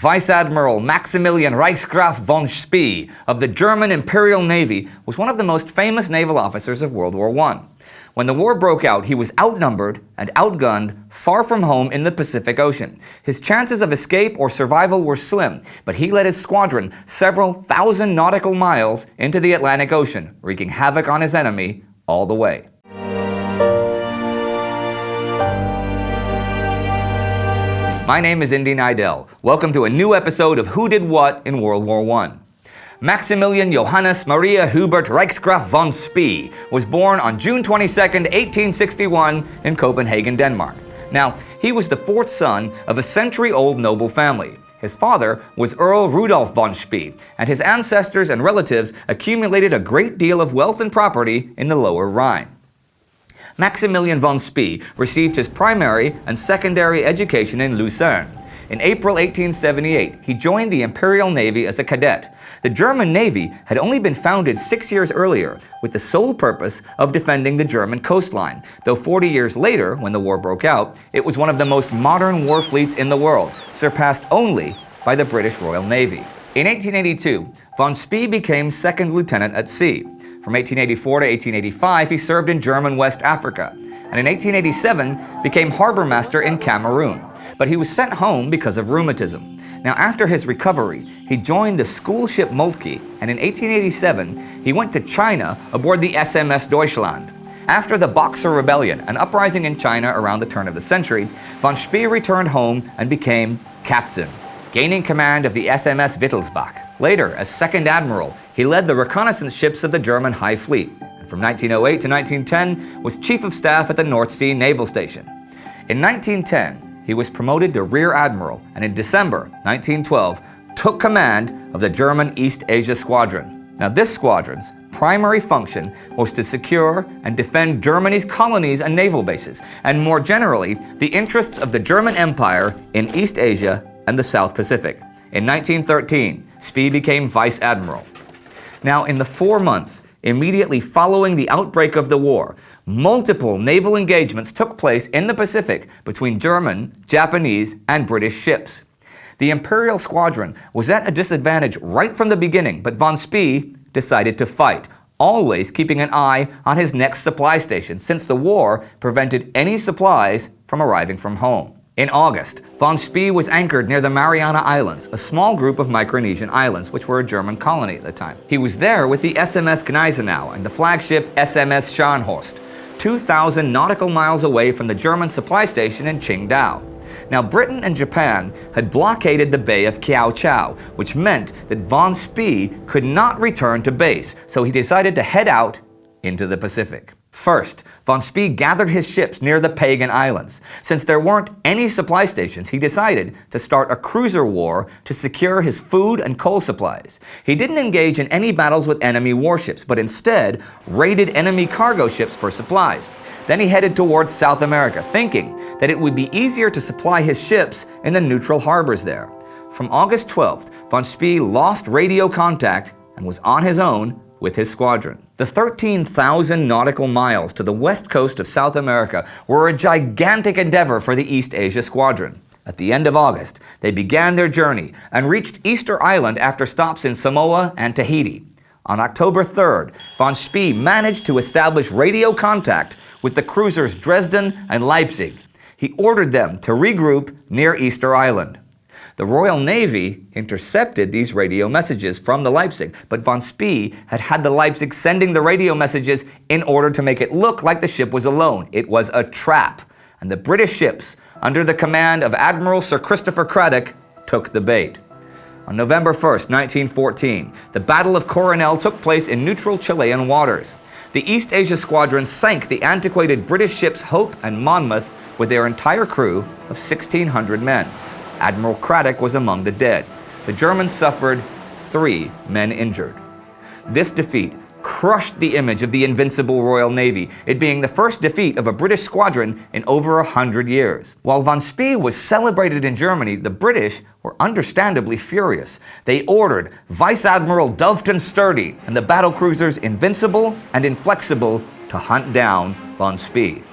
Vice Admiral Maximilian Reichsgraf von Spee of the German Imperial Navy was one of the most famous naval officers of World War I. When the war broke out, he was outnumbered and outgunned far from home in the Pacific Ocean. His chances of escape or survival were slim, but he led his squadron several thousand nautical miles into the Atlantic Ocean, wreaking havoc on his enemy all the way. My name is Indy Nidell. Welcome to a new episode of Who Did What in World War I. Maximilian Johannes Maria Hubert Reichsgraf von Spee was born on June 22, 1861 in Copenhagen, Denmark. Now, he was the fourth son of a century-old noble family. His father was Earl Rudolf von Spee, and his ancestors and relatives accumulated a great deal of wealth and property in the Lower Rhine. Maximilian von Spee received his primary and secondary education in Lucerne. In April 1878, he joined the Imperial Navy as a cadet. The German Navy had only been founded 6 years earlier with the sole purpose of defending the German coastline, though 40 years later, when the war broke out, it was one of the most modern war fleets in the world, surpassed only by the British Royal Navy. In 1882, von Spee became second lieutenant at sea. From 1884 to 1885, he served in German West Africa, and in 1887 became harbor master in Cameroon. But he was sent home because of rheumatism. Now, after his recovery, he joined the school ship Moltke, and in 1887, he went to China aboard the SMS Deutschland. After the Boxer Rebellion, an uprising in China around the turn of the century, von Spee returned home and became captain, gaining command of the SMS Wittelsbach. Later, as second admiral, he led the reconnaissance ships of the German High Fleet, and from 1908 to 1910 was chief of staff at the North Sea Naval Station. In 1910, he was promoted to rear admiral, and in December 1912 took command of the German East Asia Squadron. Now, this squadron's primary function was to secure and defend Germany's colonies and naval bases, and more generally, the interests of the German Empire in East Asia and the South Pacific. In 1913, Spee became vice admiral. Now, in the 4 months immediately following the outbreak of the war, multiple naval engagements took place in the Pacific between German, Japanese, and British ships. The Imperial Squadron was at a disadvantage right from the beginning, but von Spee decided to fight, always keeping an eye on his next supply station, since the war prevented any supplies from arriving from home. In August, von Spee was anchored near the Mariana Islands, a small group of Micronesian islands, which were a German colony at the time. He was there with the SMS Gneisenau and the flagship SMS Scharnhorst, 2,000 nautical miles away from the German supply station in Qingdao. Now, Britain and Japan had blockaded the Bay of Kiao Chau, which meant that von Spee could not return to base, so he decided to head out into the Pacific. First, von Spee gathered his ships near the Pagan Islands. Since there weren't any supply stations, he decided to start a cruiser war to secure his food and coal supplies. He didn't engage in any battles with enemy warships, but instead raided enemy cargo ships for supplies. Then he headed towards South America, thinking that it would be easier to supply his ships in the neutral harbors there. From August 12th, von Spee lost radio contact and was on his own with his squadron. The 13,000 nautical miles to the west coast of South America were a gigantic endeavor for the East Asia Squadron. At the end of August, they began their journey and reached Easter Island after stops in Samoa and Tahiti. On October 3rd, von Spee managed to establish radio contact with the cruisers Dresden and Leipzig. He ordered them to regroup near Easter Island. The Royal Navy intercepted these radio messages from the Leipzig, but von Spee had the Leipzig sending the radio messages in order to make it look like the ship was alone. It was a trap, and the British ships, under the command of Admiral Sir Christopher Craddock, took the bait. On November 1st, 1914, the Battle of Coronel took place in neutral Chilean waters. The East Asia Squadron sank the antiquated British ships Hope and Monmouth with their entire crew of 1,600 men. Admiral Craddock was among the dead. The Germans suffered 3 men injured. This defeat crushed the image of the invincible Royal Navy, it being the first defeat of a British squadron in over 100 years. While von Spee was celebrated in Germany, the British were understandably furious. They ordered Vice Admiral Doveton Sturdy and the battlecruisers Invincible and Inflexible to hunt down von Spee.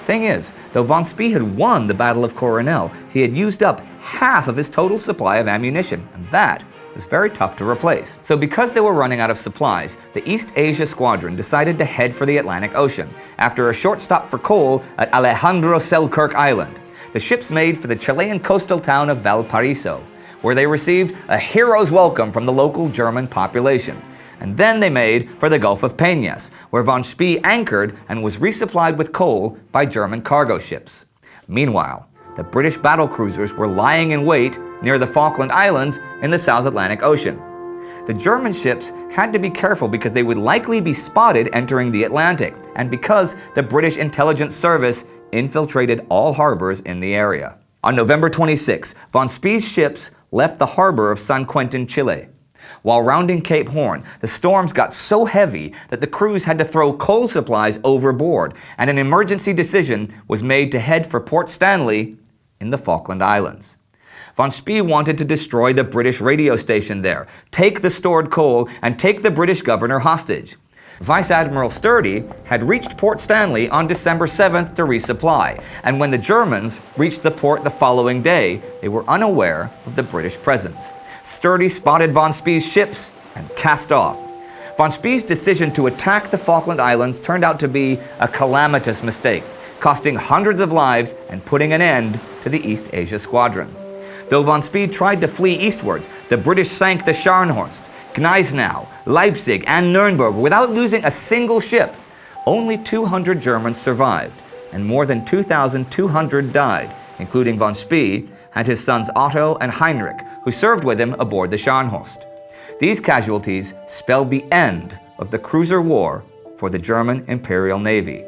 Thing is, though von Spee had won the Battle of Coronel, he had used up half of his total supply of ammunition, and that was very tough to replace. So because they were running out of supplies, the East Asia Squadron decided to head for the Atlantic Ocean, after a short stop for coal at Alejandro Selkirk Island. The ships made for the Chilean coastal town of Valparaiso, where they received a hero's welcome from the local German population. And then they made for the Gulf of Peñas, where von Spee anchored and was resupplied with coal by German cargo ships. Meanwhile, the British battlecruisers were lying in wait near the Falkland Islands in the South Atlantic Ocean. The German ships had to be careful because they would likely be spotted entering the Atlantic, and because the British intelligence service infiltrated all harbors in the area. On November 26, von Spee's ships left the harbor of San Quentin, Chile. While rounding Cape Horn, the storms got so heavy that the crews had to throw coal supplies overboard, and an emergency decision was made to head for Port Stanley in the Falkland Islands. Von Spee wanted to destroy the British radio station there, take the stored coal, and take the British governor hostage. Vice Admiral Sturdy had reached Port Stanley on December 7th to resupply, and when the Germans reached the port the following day, they were unaware of the British presence. Sturdy spotted von Spee's ships and cast off. Von Spee's decision to attack the Falkland Islands turned out to be a calamitous mistake, costing hundreds of lives and putting an end to the East Asia Squadron. Though von Spee tried to flee eastwards, the British sank the Scharnhorst, Gneisenau, Leipzig, and Nuremberg without losing a single ship. Only 200 Germans survived, and more than 2,200 died, including von Spee and his sons Otto and Heinrich, who served with him aboard the Scharnhorst. These casualties spelled the end of the cruiser war for the German Imperial Navy.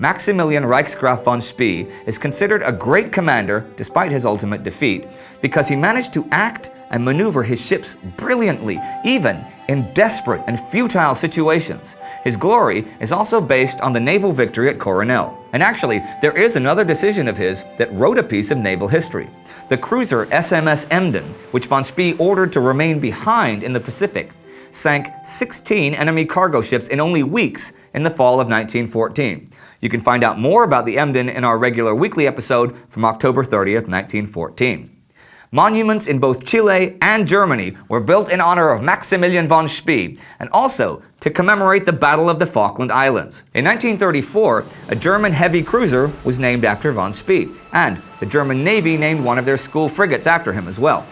Maximilian Reichsgraf von Spee is considered a great commander despite his ultimate defeat, because he managed to act and maneuver his ships brilliantly, even in desperate and futile situations. His glory is also based on the naval victory at Coronel. And actually, there is another decision of his that wrote a piece of naval history. The cruiser SMS Emden, which von Spee ordered to remain behind in the Pacific, sank 16 enemy cargo ships in only weeks in the fall of 1914. You can find out more about the Emden in our regular weekly episode from October 30th, 1914. Monuments in both Chile and Germany were built in honor of Maximilian von Spee, and also to commemorate the Battle of the Falkland Islands. In 1934, a German heavy cruiser was named after von Spee, and the German Navy named one of their school frigates after him as well.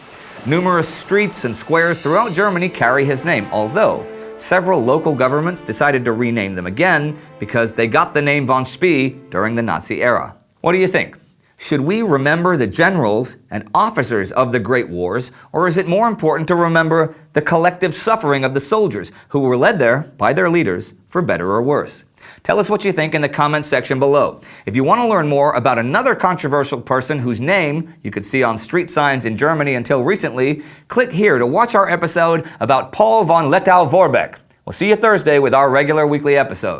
Numerous streets and squares throughout Germany carry his name, although several local governments decided to rename them again because they got the name von Spee during the Nazi era. What do you think? Should we remember the generals and officers of the Great Wars, or is it more important to remember the collective suffering of the soldiers who were led there by their leaders, for better or worse? Tell us what you think in the comments section below. If you want to learn more about another controversial person whose name you could see on street signs in Germany until recently, click here to watch our episode about Paul von Lettow-Vorbeck. We'll see you Thursday with our regular weekly episode.